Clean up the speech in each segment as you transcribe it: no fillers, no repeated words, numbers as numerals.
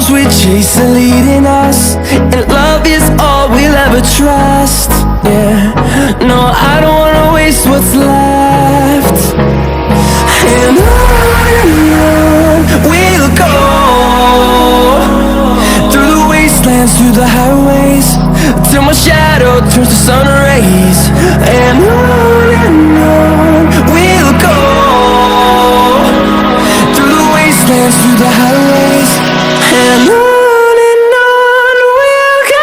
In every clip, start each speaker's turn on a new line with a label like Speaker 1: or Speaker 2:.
Speaker 1: storms we chase are leading us, and love is all we'll ever trust. Yeah, no, I don't wanna waste what's left. And on we'll go, through the wastelands, through the highways, till my shadow turns to sun rays. And on we'll go, through the wastelands, through the highways, and on we'll go.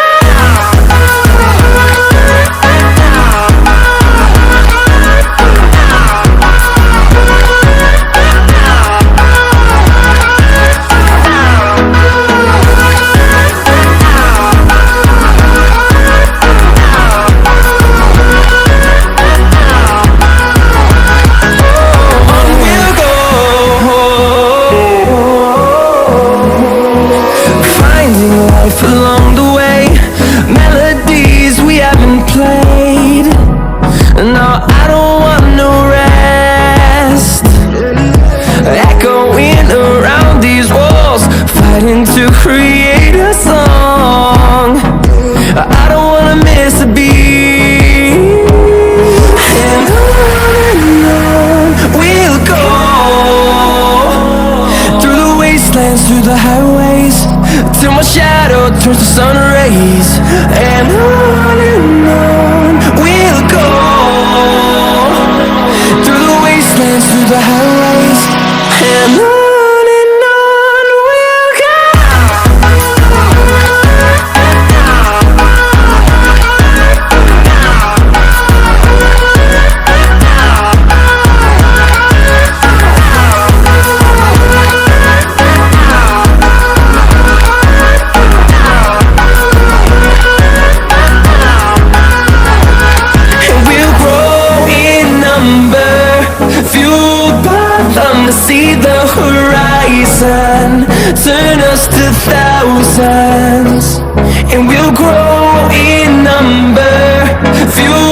Speaker 1: Along the way, melodies we haven't played. No, I don't want no rest. Echoing around these walls, fighting to create a song. I don't wanna miss a beat. And on we'll go, through the wastelands, through the highways, till my shadow turns to sun rays. And on we'll go, through the wastelands, through the highways, and on we'll go. To see the horizon turn us to thousands, and we'll grow in number, fuel